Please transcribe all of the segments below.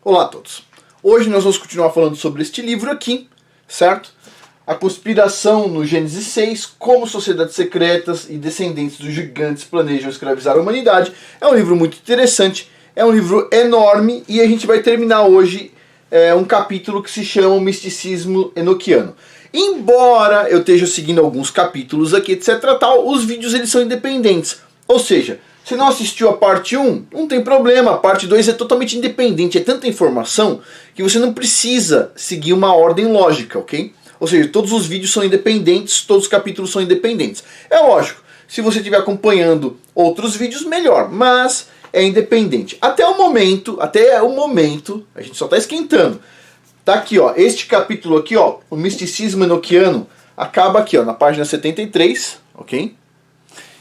Olá a todos. Hoje nós vamos continuar falando sobre este livro aqui, certo? A conspiração no Gênesis 6, como sociedades secretas e descendentes dos gigantes planejam escravizar a humanidade. É um livro muito interessante, é um livro enorme e a gente vai terminar hoje um capítulo que se chama O Misticismo Enoquiano. Embora eu esteja seguindo alguns capítulos aqui, etc. tal, os vídeos eles são independentes. Ou seja, se não assistiu a parte 1, não tem problema, a parte 2 é totalmente independente, é tanta informação que você não precisa seguir uma ordem lógica, ok? Ou seja, todos os vídeos são independentes, todos os capítulos são independentes. É lógico, se você estiver acompanhando outros vídeos, melhor, mas é independente. Até o momento, a gente só está esquentando. Tá aqui, ó, este capítulo aqui, ó, o misticismo enoquiano, acaba aqui, ó, na página 73, ok?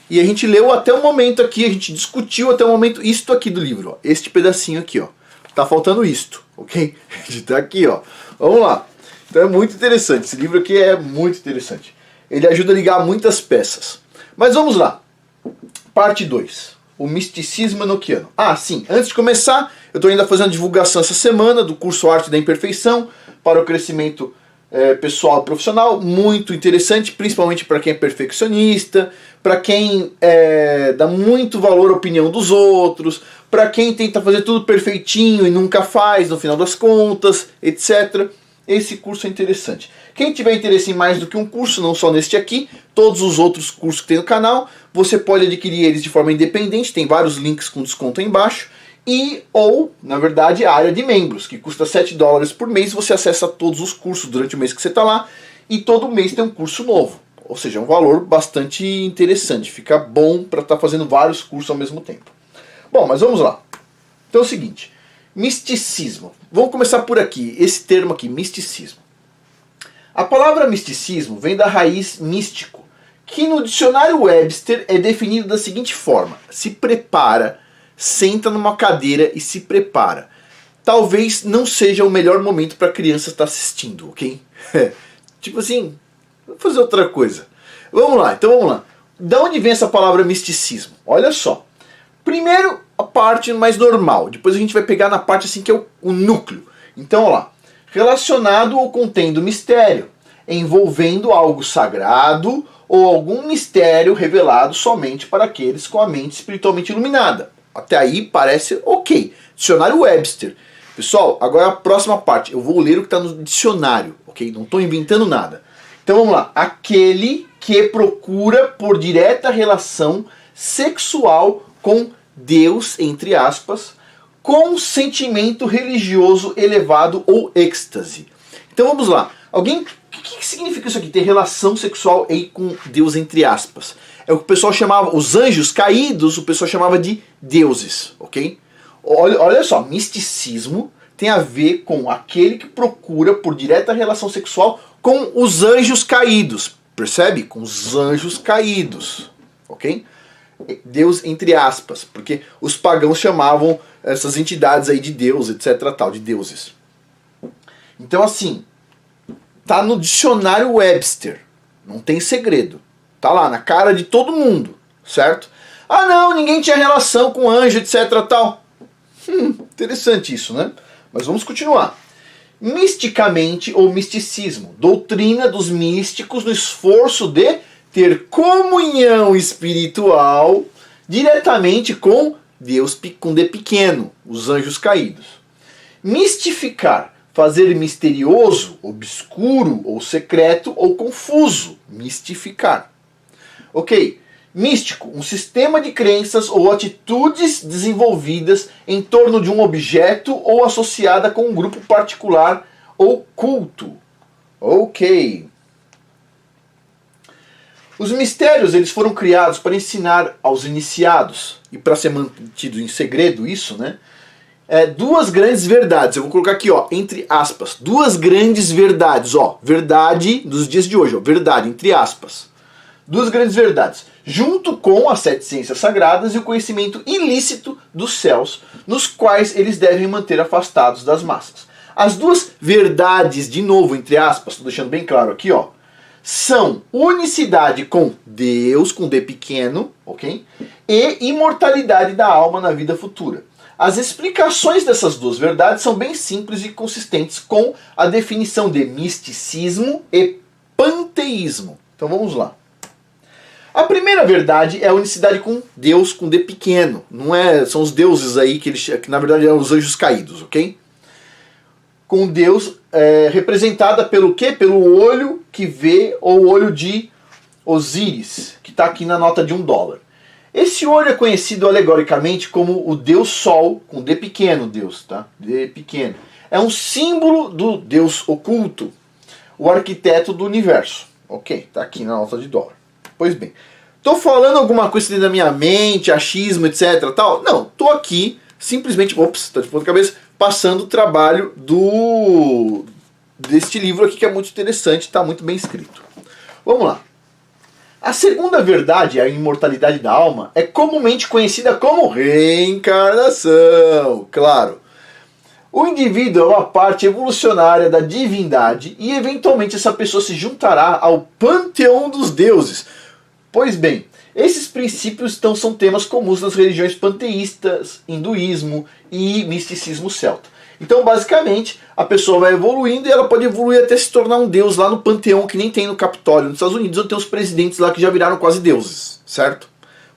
E a gente leu até o momento aqui, a gente discutiu até o momento isto aqui do livro, ó, este pedacinho aqui, ó. Tá faltando isto, ok? A gente tá aqui, ó. Vamos lá. Então é muito interessante, esse livro aqui é muito interessante. Ele ajuda a ligar muitas peças. Mas vamos lá. Parte 2. O misticismo enoquiano. Ah, sim, antes de começar, eu estou ainda fazendo divulgação essa semana do curso Arte da Imperfeição para o crescimento pessoal e profissional, muito interessante, principalmente para quem é perfeccionista, para quem dá muito valor à opinião dos outros, para quem tenta fazer tudo perfeitinho e nunca faz no final das contas, etc. Esse curso é interessante. Quem tiver interesse em mais do que um curso, não só neste aqui, todos os outros cursos que tem no canal, você pode adquirir eles de forma independente, tem vários links com desconto aí embaixo, ou, na verdade, a área de membros, que custa $7 por mês, você acessa todos os cursos durante o mês que você está lá, e todo mês tem um curso novo. Ou seja, é um valor bastante interessante, fica bom para estar fazendo vários cursos ao mesmo tempo. Bom, mas vamos lá. Então é o seguinte, misticismo. Vamos começar por aqui, esse termo aqui, misticismo. A palavra misticismo vem da raiz místico, que no dicionário Webster é definido da seguinte forma: se prepara, senta numa cadeira e se prepara. Talvez não seja o melhor momento para a criança estar assistindo, ok? Tipo assim, vou fazer outra coisa. Vamos lá, então vamos lá. Da onde vem essa palavra misticismo? Olha só. Primeiro, a parte mais normal. Depois a gente vai pegar na parte assim que é o núcleo. Então, olha lá. Relacionado ou contendo mistério, envolvendo algo sagrado ou algum mistério revelado somente para aqueles com a mente espiritualmente iluminada. Até aí parece ok. Dicionário Webster. Pessoal, agora a próxima parte. Eu vou ler o que está no dicionário, ok? Não estou inventando nada. Então vamos lá. Aquele que procura por direta relação sexual com Deus, entre aspas, com sentimento religioso elevado ou êxtase. Então vamos lá. O que significa isso aqui? Ter relação sexual aí com Deus, entre aspas. É o que o pessoal chamava, os anjos caídos, o pessoal chamava de deuses, ok? Olha só, misticismo tem a ver com aquele que procura por direta relação sexual com os anjos caídos, percebe? Com os anjos caídos, ok? Deus entre aspas, porque os pagãos chamavam essas entidades aí de Deus, etc, tal, de deuses. Então assim, tá no dicionário Webster, não tem segredo. Tá lá, na cara de todo mundo, certo? Ah não, ninguém tinha relação com anjo, etc tal. Interessante isso, né? Mas vamos continuar. Misticamente ou misticismo, doutrina dos místicos no esforço de ter comunhão espiritual diretamente com Deus com D pequeno, os anjos caídos. Mistificar, fazer misterioso, obscuro ou secreto ou confuso, mistificar. Ok, místico, um sistema de crenças ou atitudes desenvolvidas em torno de um objeto ou associada com um grupo particular ou culto. Ok. Os mistérios eles foram criados para ensinar aos iniciados, e para ser mantido em segredo isso, né? Duas grandes verdades, eu vou colocar aqui, ó, entre aspas, duas grandes verdades, ó, verdade dos dias de hoje, ó, verdade, entre aspas. Duas grandes verdades, junto com as 7 ciências sagradas e o conhecimento ilícito dos céus, nos quais eles devem manter afastados das massas. As duas verdades, de novo, entre aspas, estou deixando bem claro aqui, ó, são unicidade com Deus, com D pequeno, ok? E imortalidade da alma na vida futura. As explicações dessas duas verdades são bem simples e consistentes com a definição de misticismo e panteísmo. Então vamos lá. A primeira verdade é a unicidade com Deus, com D pequeno. Não é, são os deuses aí que na verdade são os anjos caídos, ok? Com Deus representada pelo quê? Pelo olho que vê, ou o olho de Osíris, que está aqui na nota de $1. Esse olho é conhecido alegoricamente como o Deus Sol, com D pequeno, Deus, tá? D pequeno. É um símbolo do Deus oculto, o arquiteto do universo. Ok, tá aqui na nota de $. Pois bem, tô falando alguma coisa dentro da minha mente, achismo, etc, tal? Não, tô aqui simplesmente, ops, tá de ponta cabeça, passando o trabalho deste livro aqui que é muito interessante, tá muito bem escrito. Vamos lá. A segunda verdade, a imortalidade da alma, é comumente conhecida como reencarnação, claro. O indivíduo é uma parte evolucionária da divindade e eventualmente essa pessoa se juntará ao panteão dos deuses. Pois bem, esses princípios são temas comuns nas religiões panteístas, hinduísmo e misticismo celta. Então, basicamente, a pessoa vai evoluindo e ela pode evoluir até se tornar um deus lá no panteão que nem tem no Capitólio, nos Estados Unidos, onde tem os presidentes lá que já viraram quase deuses, certo?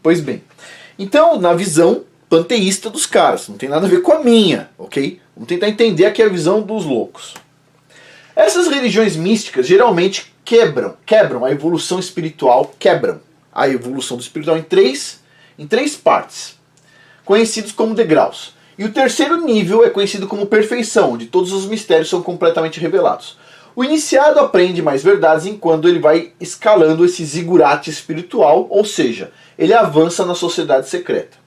Pois bem, então, na visão panteísta dos caras, não tem nada a ver com a minha, ok? Vamos tentar entender aqui a visão dos loucos. Essas religiões místicas geralmente quebram a evolução espiritual, quebram a evolução do espiritual em três partes, conhecidos como degraus. E o terceiro nível é conhecido como perfeição, onde todos os mistérios são completamente revelados. O iniciado aprende mais verdades enquanto ele vai escalando esse zigurate espiritual, ou seja, ele avança na sociedade secreta.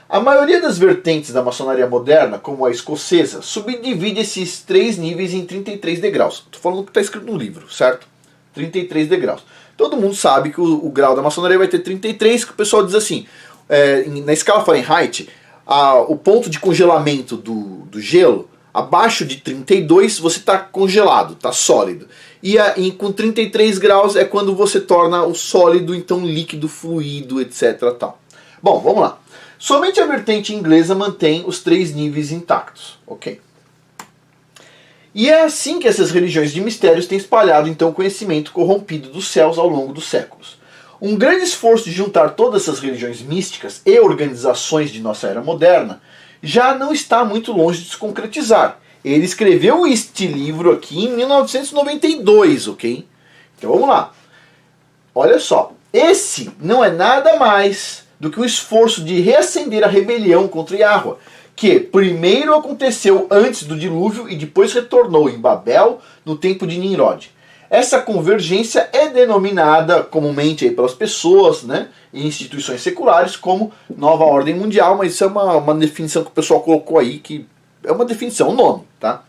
A maioria das vertentes da maçonaria moderna, como a escocesa, subdivide esses três níveis em 33 degraus. Estou falando o que está escrito no livro, certo? 33 degraus. Todo mundo sabe que o grau da maçonaria vai ter 33, que o pessoal diz assim, na escala Fahrenheit, o ponto de congelamento do gelo, abaixo de 32 você está congelado, está sólido. E com 33 graus é quando você torna o sólido, então líquido, fluido, etc. Tal. Bom, vamos lá. Somente a vertente inglesa mantém os três níveis intactos. Ok. E é assim que essas religiões de mistérios têm espalhado então o conhecimento corrompido dos céus ao longo dos séculos. Um grande esforço de juntar todas essas religiões místicas e organizações de nossa era moderna já não está muito longe de se concretizar. Ele escreveu este livro aqui em 1992, ok? Então vamos lá. Olha só, esse não é nada mais do que um esforço de reacender a rebelião contra Yahweh, que primeiro aconteceu antes do dilúvio e depois retornou em Babel no tempo de Nimrod. Essa convergência é denominada comumente aí pelas pessoas, né, e instituições seculares como Nova Ordem Mundial, mas isso é uma definição que o pessoal colocou aí, que é uma definição, um nome, tá?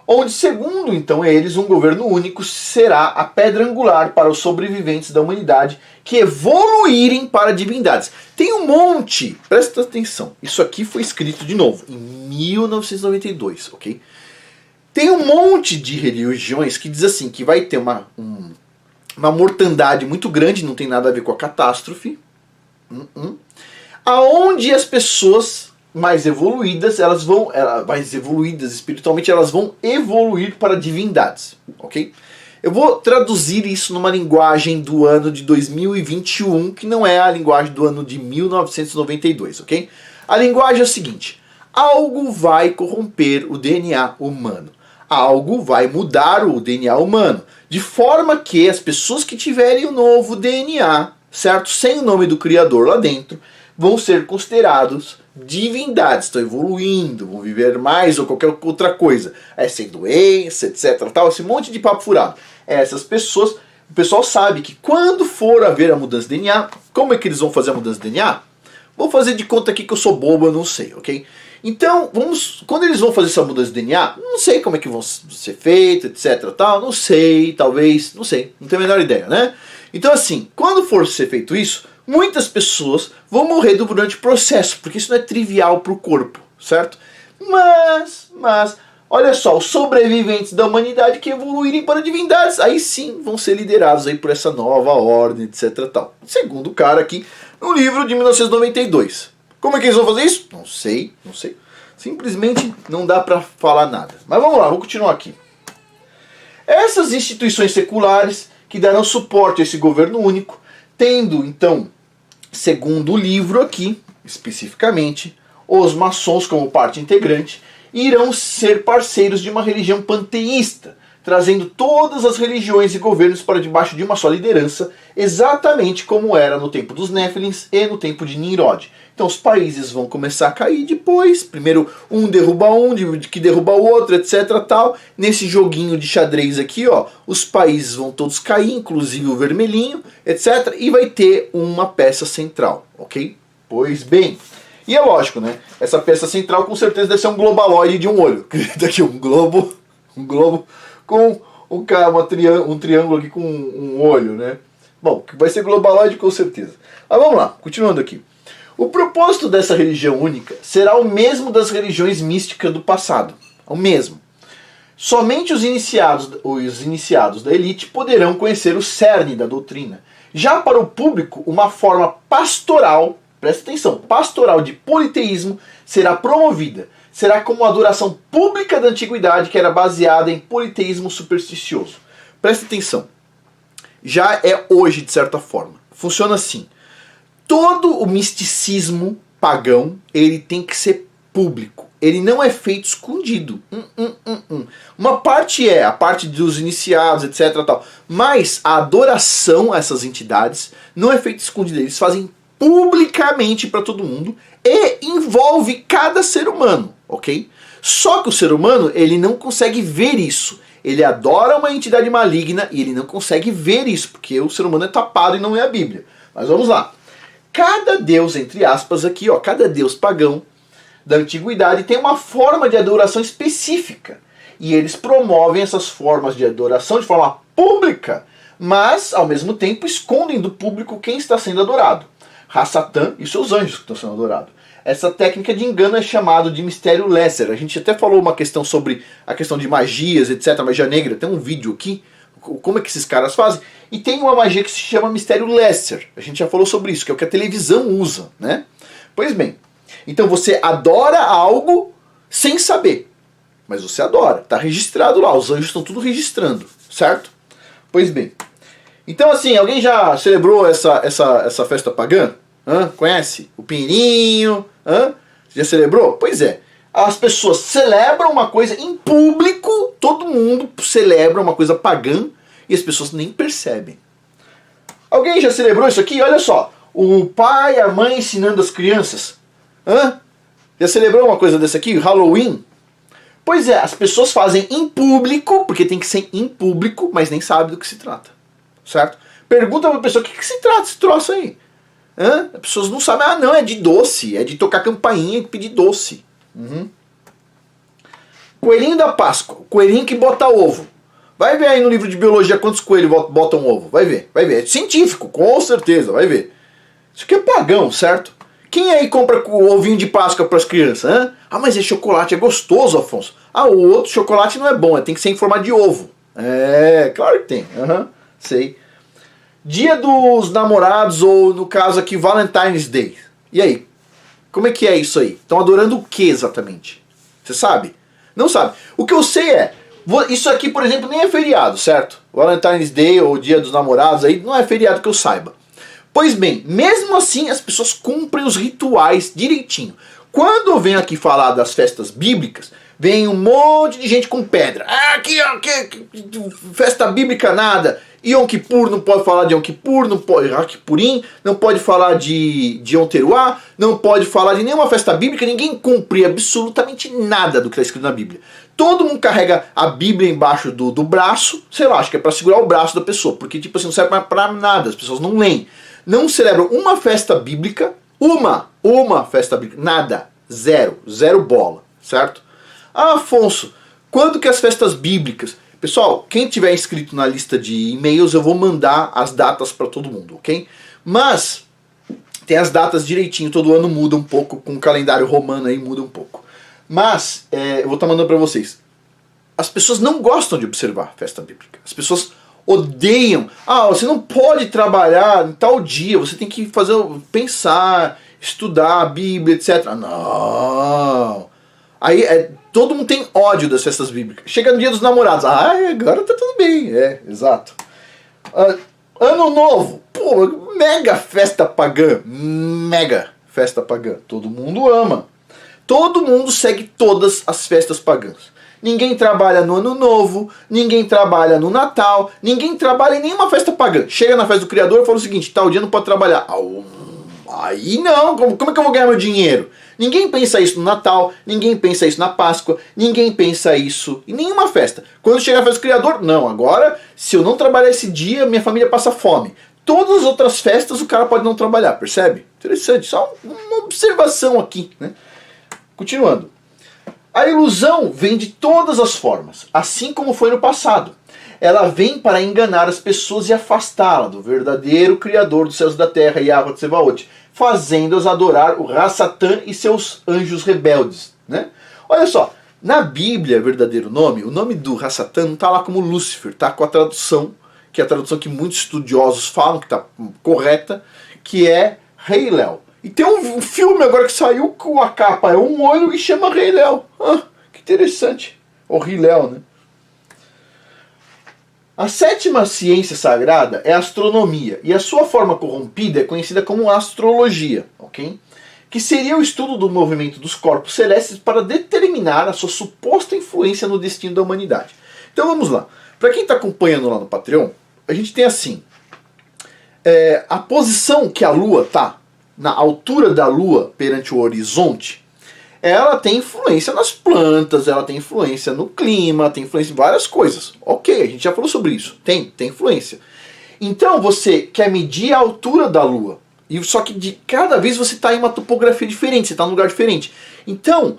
Onde, segundo então eles, um governo único será a pedra angular para os sobreviventes da humanidade que evoluírem para divindades. Tem um monte, presta atenção, isso aqui foi escrito de novo em 1992, ok? Tem um monte de religiões que diz assim, que vai ter uma mortandade muito grande, não tem nada a ver com a catástrofe, aonde as pessoas mais evoluídas, mais evoluídas espiritualmente, elas vão evoluir para divindades, ok? Eu vou traduzir isso numa linguagem do ano de 2021, que não é a linguagem do ano de 1992, ok? A linguagem é a seguinte: algo vai corromper o DNA humano. Algo vai mudar o DNA humano, de forma que as pessoas que tiverem o novo DNA, certo, sem o nome do Criador lá dentro, vão ser considerados divindades, estão evoluindo, vão viver mais ou qualquer outra coisa, sem doença, etc, tal, esse monte de papo furado. Essas pessoas, o pessoal sabe que quando for haver a mudança de DNA, como é que eles vão fazer a mudança de DNA? Vou fazer de conta aqui que eu sou bobo, eu não sei, ok? Então, quando eles vão fazer essa mudança de DNA, não sei como é que vão ser feito, etc, tal, não sei, talvez, não sei, não tenho a menor ideia, né? Então assim, quando for ser feito isso, muitas pessoas vão morrer durante o processo, porque isso não é trivial para o corpo, certo? Mas, olha só, os sobreviventes da humanidade que evoluírem para divindades, aí sim vão ser liderados aí por essa nova ordem, etc tal. Segundo o cara aqui, no livro de 1992. Como é que eles vão fazer isso? Não sei, não sei. Simplesmente não dá para falar nada. Mas vamos lá, vou continuar aqui. Essas instituições seculares que darão suporte a esse governo único, tendo então, segundo o livro aqui, especificamente, os maçons como parte integrante, irão ser parceiros de uma religião panteísta, trazendo todas as religiões e governos para debaixo de uma só liderança, exatamente como era no tempo dos Néfilins e no tempo de Nimrod. Então os países vão começar a cair depois, primeiro um derruba um, que derruba o outro, etc. tal. Nesse joguinho de xadrez aqui, ó, os países vão todos cair, inclusive o vermelhinho, etc. E vai ter uma peça central, ok? Pois bem, e é lógico, né? Essa peça central com certeza deve ser um globaloide de um olho. Daqui um globo com um triângulo aqui com um olho, né? Bom, vai ser globaloide com certeza. Mas vamos lá, continuando aqui. O propósito dessa religião única será o mesmo das religiões místicas do passado. O mesmo. Somente os iniciados da elite poderão conhecer o cerne da doutrina. Já para o público, uma forma pastoral, presta atenção, pastoral de politeísmo será promovida. Será como a adoração pública da antiguidade que era baseada em politeísmo supersticioso. Presta atenção. Já é hoje, de certa forma. Funciona assim. Todo o misticismo pagão, ele tem que ser público. Ele não é feito escondido. Uma parte é a parte dos iniciados, etc. tal. Mas a adoração a essas entidades não é feita escondida. Eles fazem publicamente para todo mundo e envolve cada ser humano, ok? Só que o ser humano, ele não consegue ver isso. Ele adora uma entidade maligna e ele não consegue ver isso, porque o ser humano é tapado e não é a Bíblia. Mas vamos lá. Cada deus, entre aspas aqui, ó, cada deus pagão da antiguidade tem uma forma de adoração específica. E eles promovem essas formas de adoração de forma pública, mas, ao mesmo tempo, escondem do público quem está sendo adorado. Satã e seus anjos que estão sendo adorados. Essa técnica de engano é chamada de mistério lesser. A gente até falou uma questão sobre a questão de magias, etc. Magia negra. Tem um vídeo aqui, como é que esses caras fazem. E tem uma magia que se chama mistério lesser. A gente já falou sobre isso, que é o que a televisão usa, né? Pois bem, então você adora algo sem saber. Mas você adora, está registrado lá, os anjos estão tudo registrando, certo? Pois bem, então assim, alguém já celebrou essa festa pagã? Conhece? O Pinheirinho? Já celebrou? Pois é. As pessoas celebram uma coisa em público, todo mundo celebra uma coisa pagã e as pessoas nem percebem. Alguém já celebrou isso aqui? Olha só, o pai e a mãe ensinando as crianças. Já celebrou uma coisa dessa aqui? Halloween? Pois é, as pessoas fazem em público, porque tem que ser em público, mas nem sabe do que se trata. Certo? Pergunta pra pessoa, o que se trata esse troço aí? As pessoas não sabem, não, é de doce, é de tocar campainha e pedir doce. Coelhinho da Páscoa, coelhinho que bota ovo. Vai ver aí no livro de biologia quantos coelhos botam ovo. Vai ver. É científico, com certeza, vai ver. Isso aqui é pagão, certo? Quem aí compra o ovinho de Páscoa para as crianças? Mas é chocolate, é gostoso, Afonso. O outro chocolate não é bom, tem que ser em forma de ovo. Claro que tem. Sei. Dia dos namorados, ou no caso aqui, Valentine's Day. E aí? Como é que é isso aí? Estão adorando o que exatamente? Você sabe? Não sabe. O que eu sei é, isso aqui, por exemplo, nem é feriado, certo? Valentine's Day ou Dia dos Namorados aí não é feriado que eu saiba. Pois bem, mesmo assim as pessoas cumprem os rituais direitinho. Quando eu venho aqui falar das festas bíblicas, vem um monte de gente com pedra. Aqui, ó, festa bíblica nada. Yom Kippur não pode falar de Yom Kippur, não pode, Kippurim, não pode falar de Yom Teruah, não pode falar de nenhuma festa bíblica, ninguém cumpre absolutamente nada do que está escrito na Bíblia. Todo mundo carrega a Bíblia embaixo do braço, sei lá, acho que é para segurar o braço da pessoa, porque tipo assim, não serve mais para nada, as pessoas não leem. Não celebram uma festa bíblica, uma festa bíblica, nada, zero bola, certo? Afonso, quando que as festas bíblicas... Pessoal, quem tiver inscrito na lista de e-mails, eu vou mandar as datas para todo mundo, ok? Mas tem as datas direitinho, todo ano muda um pouco, com o calendário romano aí muda um pouco. Mas, eu vou estar mandando para vocês. As pessoas não gostam de observar festa bíblica. As pessoas odeiam. Você não pode trabalhar em tal dia, você tem que pensar, estudar a Bíblia, etc. Não. Aí todo mundo tem ódio das festas bíblicas. Chega no dia dos namorados. Agora tá tudo bem. Exato. Ano Novo. Pô, mega festa pagã. Mega festa pagã. Todo mundo ama. Todo mundo segue todas as festas pagãs. Ninguém trabalha no Ano Novo, ninguém trabalha no Natal, ninguém trabalha em nenhuma festa pagã. Chega na festa do Criador e fala o seguinte, tal dia não pode trabalhar. Aí não, como é que eu vou ganhar meu dinheiro? Ninguém pensa isso no Natal, ninguém pensa isso na Páscoa, ninguém pensa isso em nenhuma festa. Quando chega a festa do Criador, não, agora se eu não trabalhar esse dia, minha família passa fome. Todas as outras festas o cara pode não trabalhar, percebe? Interessante, só uma observação aqui, né? Continuando. A ilusão vem de todas as formas, assim como foi no passado. Ela vem para enganar as pessoas e afastá-la do verdadeiro Criador dos céus e da terra, Yahweh Tsevaot, fazendo-as adorar o Ra-Satã e seus anjos rebeldes. Né? Olha só, na Bíblia, verdadeiro nome, o nome do Ra-Satã não está lá como Lúcifer, está com a tradução, que é a tradução que muitos estudiosos falam, que está correta, que é Rei Léo. E tem um filme agora que saiu com a capa, é um olho e chama Rei Léo. Que interessante. O Rei Léo, né? A sétima ciência sagrada é a astronomia, e a sua forma corrompida é conhecida como astrologia, ok? Que seria o estudo do movimento dos corpos celestes para determinar a sua suposta influência no destino da humanidade. Então vamos lá. Para quem está acompanhando lá no Patreon, a gente tem assim, a posição que a Lua está, na altura da Lua perante o horizonte, ela tem influência nas plantas, ela tem influência no clima, tem influência em várias coisas. Ok, a gente já falou sobre isso. Tem influência. Então você quer medir a altura da Lua. Só que de cada vez você está em uma topografia diferente, você está num lugar diferente. Então,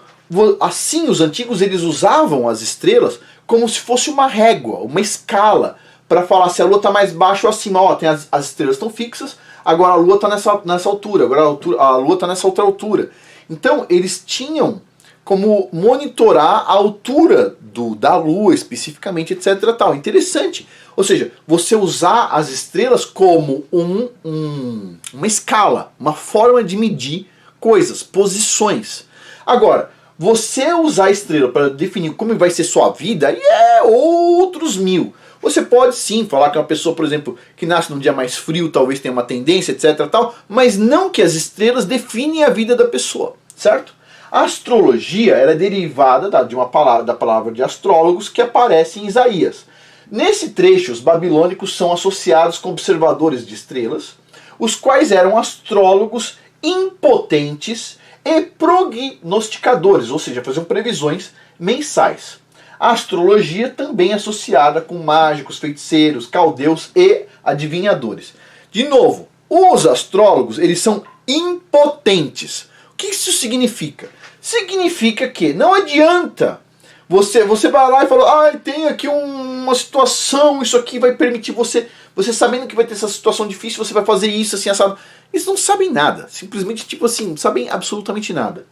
assim os antigos eles usavam as estrelas como se fosse uma régua, uma escala, para falar se a Lua está mais baixo ou acima. Ó, tem as estrelas estão fixas, agora a Lua está nessa altura, agora a Lua está nessa outra altura. Então eles tinham como monitorar a altura da Lua especificamente, etc. Tal. Interessante. Ou seja, você usar as estrelas como uma escala, uma forma de medir coisas, posições. Agora, você usar a estrela para definir como vai ser sua vida, aí é outros mil. Você pode sim falar que uma pessoa, por exemplo, que nasce num dia mais frio, talvez tenha uma tendência, etc. Tal, mas não que as estrelas definem a vida da pessoa, certo? A astrologia era derivada da palavra de astrólogos que aparece em Isaías. Nesse trecho, os babilônicos são associados com observadores de estrelas, os quais eram astrólogos impotentes e prognosticadores, ou seja, faziam previsões mensais. A astrologia também é associada com mágicos, feiticeiros, caldeus e adivinhadores. De novo, os astrólogos eles são impotentes. O que isso significa? Significa que não adianta você vai lá e fala, tem aqui uma situação, isso aqui vai permitir você sabendo que vai ter essa situação difícil, você vai fazer isso assim, assado. Eles não sabem nada, simplesmente tipo assim, não sabem absolutamente nada.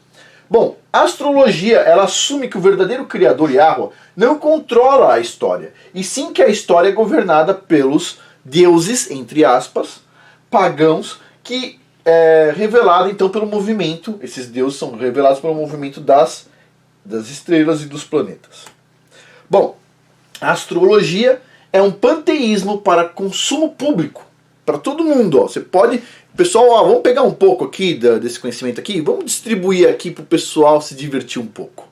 Bom, a astrologia ela assume que o verdadeiro criador Yahweh não controla a história, e sim que a história é governada pelos deuses, entre aspas, pagãos, que é revelado então pelo movimento, esses deuses são revelados pelo movimento das estrelas e dos planetas. Bom, a astrologia é um panteísmo para consumo público, para todo mundo. Você pode... Pessoal, vamos pegar um pouco aqui desse conhecimento aqui, vamos distribuir aqui para o pessoal se divertir um pouco.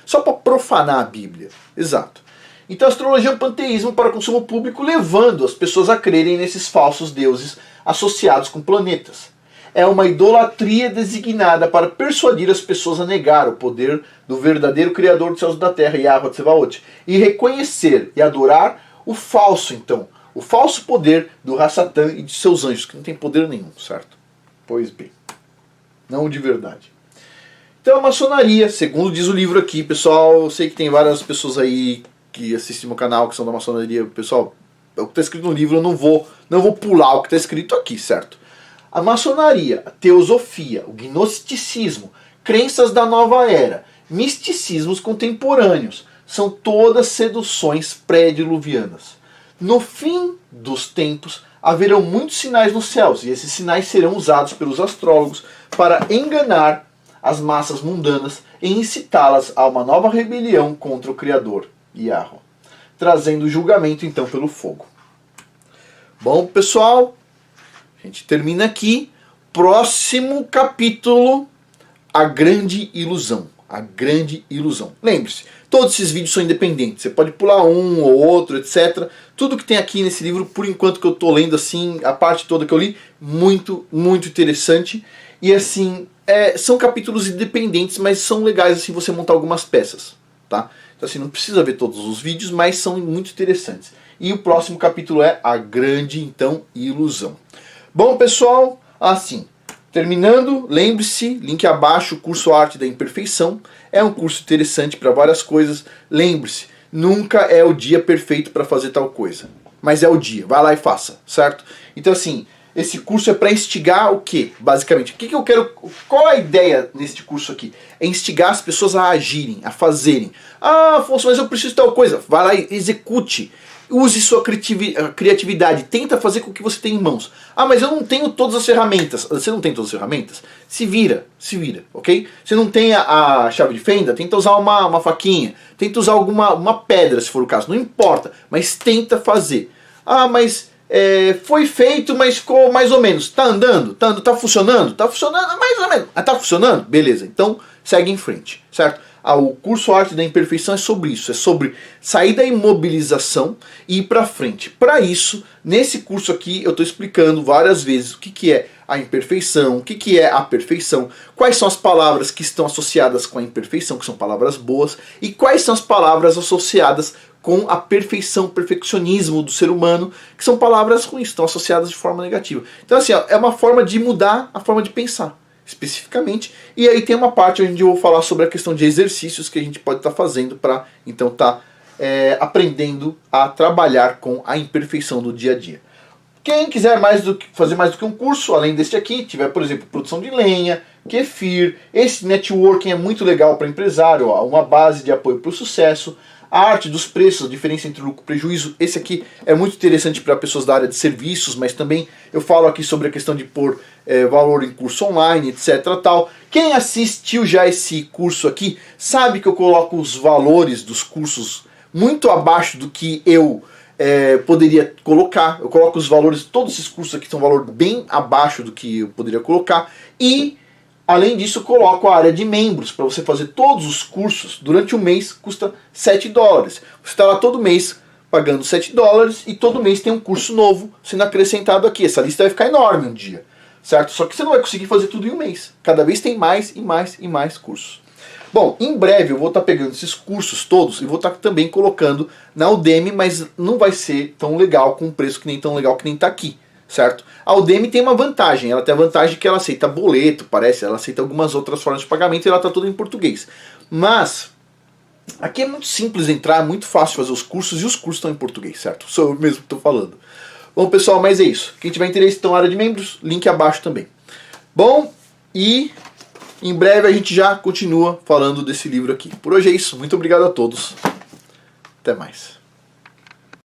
Só para profanar a Bíblia. Exato. Então a astrologia é um panteísmo para consumo público, levando as pessoas a crerem nesses falsos deuses associados com planetas. É uma idolatria designada para persuadir as pessoas a negar o poder do verdadeiro Criador dos céus e da terra, Yahweh Tsevaot, e reconhecer e adorar o falso, então, o falso poder do Ra-Satã e de seus anjos, que não tem poder nenhum, certo? Pois bem, não de verdade. Então a maçonaria, segundo diz o livro aqui, pessoal, eu sei que tem várias pessoas aí que assistem meu canal que são da maçonaria, pessoal, o que está escrito no livro eu não vou pular o que está escrito aqui, certo? A maçonaria, a teosofia, o gnosticismo, crenças da nova era, misticismos contemporâneos, são todas seduções pré-diluvianas. No fim dos tempos, haverão muitos sinais nos céus, e esses sinais serão usados pelos astrólogos para enganar as massas mundanas e incitá-las a uma nova rebelião contra o Criador, Yahweh, trazendo o julgamento então pelo fogo. Bom, pessoal, a gente termina aqui. Próximo capítulo, a grande ilusão. A grande ilusão. Lembre-se, todos esses vídeos são independentes. Você pode pular um ou outro, etc. Tudo que tem aqui nesse livro, por enquanto que eu estou lendo assim, a parte toda que eu li, muito, muito interessante. E assim, são capítulos independentes, mas são legais assim você montar algumas peças, tá? Então assim, não precisa ver todos os vídeos, mas são muito interessantes. E o próximo capítulo é a grande, então, ilusão. Bom, pessoal, assim, terminando, lembre-se, link abaixo, o curso Arte da Imperfeição. É um curso interessante para várias coisas. Lembre-se, nunca é o dia perfeito para fazer tal coisa. Mas é o dia, vai lá e faça, certo? Então assim, esse curso é para instigar o quê? Basicamente, o que eu quero... Qual a ideia deste curso aqui? É instigar as pessoas a agirem, a fazerem. Ah, Afonso, mas eu preciso de tal coisa. Vai lá e execute. Use sua criatividade, tenta fazer com o que você tem em mãos. Ah, mas eu não tenho todas as ferramentas. Você não tem todas as ferramentas? Se vira, ok? Você não tem a chave de fenda? Tenta usar uma faquinha, tenta usar uma pedra, se for o caso, não importa, mas tenta fazer. Ah, mas foi feito, mas ficou mais ou menos. Tá andando? Tá funcionando? Tá funcionando mais ou menos. Ah, tá funcionando? Beleza, então segue em frente, certo? O curso Arte da Imperfeição é sobre isso, é sobre sair da imobilização e ir para frente. Para isso, nesse curso aqui eu estou explicando várias vezes o que é a imperfeição, o que é a perfeição, quais são as palavras que estão associadas com a imperfeição, que são palavras boas, e quais são as palavras associadas com a perfeição, perfeccionismo do ser humano, que são palavras ruins, estão associadas de forma negativa. Então assim, é uma forma de mudar a forma de pensar, especificamente, e aí tem uma parte onde eu vou falar sobre a questão de exercícios que a gente pode estar fazendo para então estar aprendendo a trabalhar com a imperfeição do dia a dia. Quem quiser fazer mais do que um curso, além deste aqui, tiver, por exemplo, produção de lenha, kefir, esse networking é muito legal para empresário, ó, uma base de apoio para o sucesso, a arte dos preços, a diferença entre lucro e prejuízo, esse aqui é muito interessante para pessoas da área de serviços, mas também eu falo aqui sobre a questão de pôr valor em curso online, etc. Tal. Quem assistiu já esse curso aqui, sabe que eu coloco os valores dos cursos muito abaixo do que eu poderia colocar. Eu coloco os valores, todos esses cursos aqui são um valor bem abaixo do que eu poderia colocar, e além disso, eu coloco a área de membros para você fazer todos os cursos. Durante um mês custa $7. Você está lá todo mês pagando $7 e todo mês tem um curso novo sendo acrescentado aqui. Essa lista vai ficar enorme um dia, certo? Só que você não vai conseguir fazer tudo em um mês. Cada vez tem mais e mais e mais cursos. Bom, em breve eu vou estar pegando esses cursos todos e vou estar também colocando na Udemy, mas não vai ser tão legal, com um preço que nem tão legal que nem está aqui. Certo? A Udemy tem uma vantagem, ela tem a vantagem que ela aceita boleto, parece, ela aceita algumas outras formas de pagamento e ela está tudo em português. Mas aqui é muito simples entrar, é muito fácil fazer os cursos e os cursos estão em português, certo? Sou eu mesmo que estou falando. Bom, pessoal, mas é isso. Quem tiver interesse, então, na área de membros, link abaixo também. Bom, e em breve a gente já continua falando desse livro aqui. Por hoje é isso. Muito obrigado a todos. Até mais.